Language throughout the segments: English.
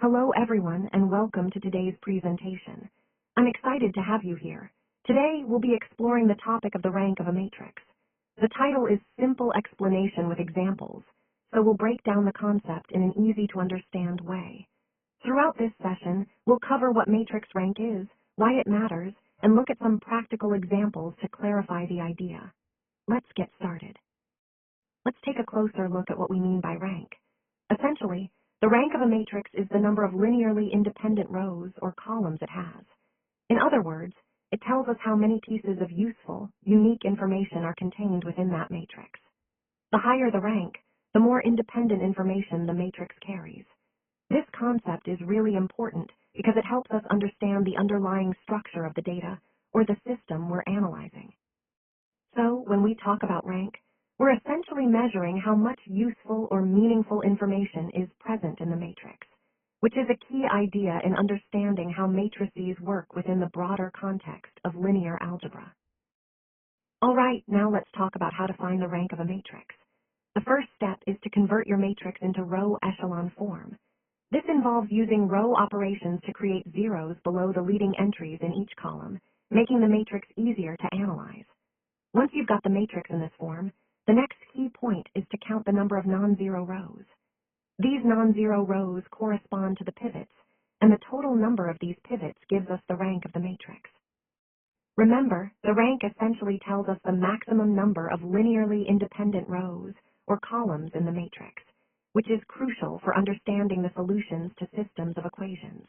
Hello everyone and welcome to today's presentation. I'm excited to have you here. Today we'll be exploring the topic of the rank of a matrix. The title is Simple Explanation with Examples, so we'll break down the concept in an easy to understand way. Throughout this session, we'll cover what matrix rank is, why it matters, and look at some practical examples to clarify the idea. Let's get started. Let's take a closer look at what we mean by rank. Essentially, the rank of a matrix is the number of linearly independent rows or columns it has. In other words, it tells us how many pieces of useful, unique information are contained within that matrix. The higher the rank, the more independent information the matrix carries. This concept is really important because it helps us understand the underlying structure of the data or the system we're analyzing. So, when we talk about rank, we're essentially measuring how much useful or meaningful information is present in the matrix, which is a key idea in understanding how matrices work within the broader context of linear algebra. All right, now let's talk about how to find the rank of a matrix. The first step is to convert your matrix into row echelon form. This involves using row operations to create zeros below the leading entries in each column, making the matrix easier to analyze. Once you've got the matrix in this form, the next key point is to count the number of non-zero rows. These non-zero rows correspond to the pivots, and the total number of these pivots gives us the rank of the matrix. Remember, the rank essentially tells us the maximum number of linearly independent rows or columns in the matrix, which is crucial for understanding the solutions to systems of equations.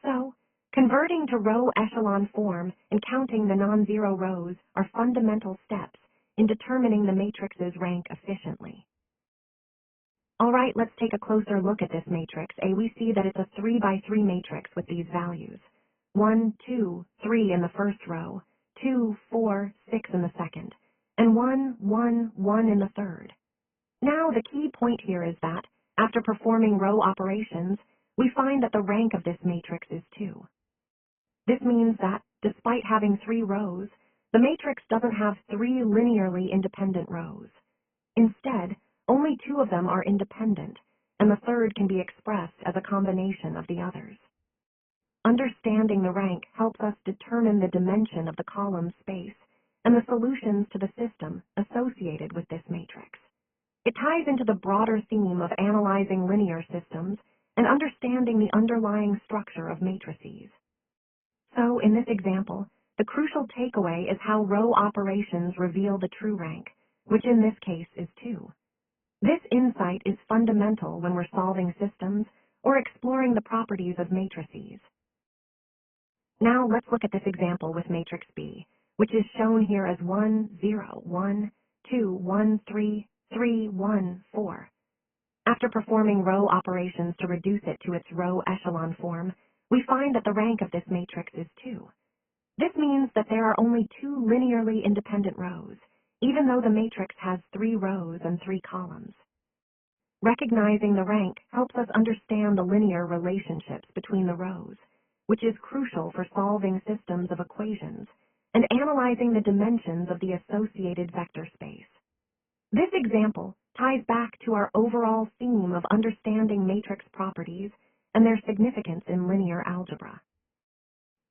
So, converting to row echelon form and counting the non-zero rows are fundamental steps in determining the matrix's rank efficiently. All right, let's take a closer look at this matrix. We see that it's a 3 by 3 matrix with these values. 1, 2, 3 in the first row, 2, 4, 6 in the second, and 1, 1, 1 in the third. Now, the key point here is that, after performing row operations, we find that the rank of this matrix is 2. This means that, despite having 3 rows, the matrix doesn't have 3 linearly independent rows. Instead, only 2 of them are independent, and the third can be expressed as a combination of the others. Understanding the rank helps us determine the dimension of the column space and the solutions to the system associated with this matrix. It ties into the broader theme of analyzing linear systems and understanding the underlying structure of matrices. So, in this example, the crucial takeaway is how row operations reveal the true rank, which in this case is 2. This insight is fundamental when we're solving systems or exploring the properties of matrices. Now let's look at this example with matrix B, which is shown here as 1, 0, 1, 2, 1, 3, 3, 1, 4. After performing row operations to reduce it to its row echelon form, we find that the rank of this matrix is 2. This means that there are only 2 linearly independent rows, even though the matrix has 3 rows and 3 columns. Recognizing the rank helps us understand the linear relationships between the rows, which is crucial for solving systems of equations and analyzing the dimensions of the associated vector space. This example ties back to our overall theme of understanding matrix properties and their significance in linear algebra.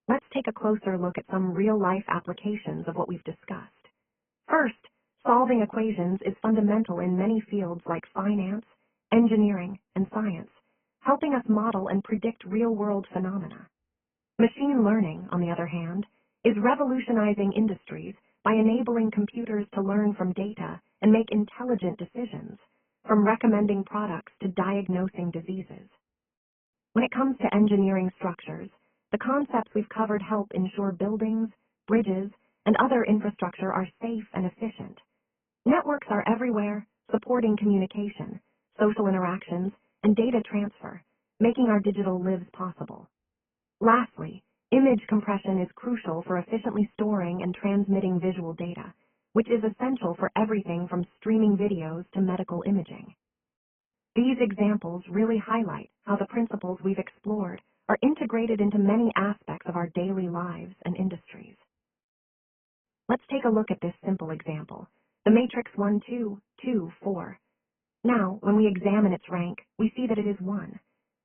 Let's take a closer look at some real-life applications of what we've discussed. First, solving equations is fundamental in many fields like finance, engineering, and science, helping us model and predict real-world phenomena. Machine learning, on the other hand, is revolutionizing industries by enabling computers to learn from data and make intelligent decisions, from recommending products to diagnosing diseases. When it comes to engineering structures, the concepts we've covered help ensure buildings, bridges, and other infrastructure are safe and efficient. Networks are everywhere, supporting communication, social interactions, and data transfer, making our digital lives possible. Lastly, image compression is crucial for efficiently storing and transmitting visual data, which is essential for everything from streaming videos to medical imaging. These examples really highlight how the principles we've explored are integrated into many aspects of our daily lives and industries. Let's take a look at this simple example, the matrix 1, 2, 2, 4. Now, when we examine its rank, we see that it is 1.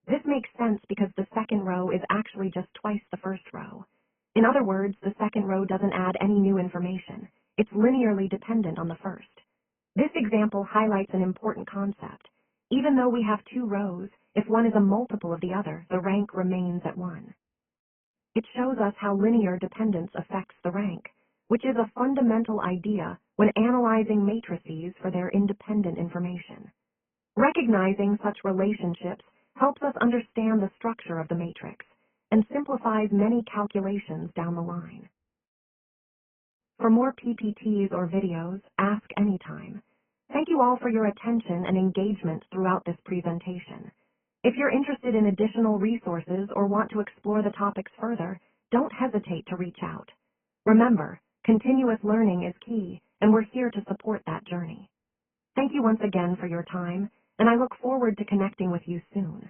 This makes sense because the second row is actually just twice the first row. In other words, the second row doesn't add any new information. It's linearly dependent on the first. This example highlights an important concept. Even though we have two rows, if one is a multiple of the other, the rank remains at 1. It shows us how linear dependence affects the rank, which is a fundamental idea when analyzing matrices for their independent information. Recognizing such relationships helps us understand the structure of the matrix and simplifies many calculations down the line. For more PPTs or videos, ask anytime. Thank you all for your attention and engagement throughout this presentation. If you're interested in additional resources or want to explore the topics further, don't hesitate to reach out. Remember, continuous learning is key, and we're here to support that journey. Thank you once again for your time, and I look forward to connecting with you soon.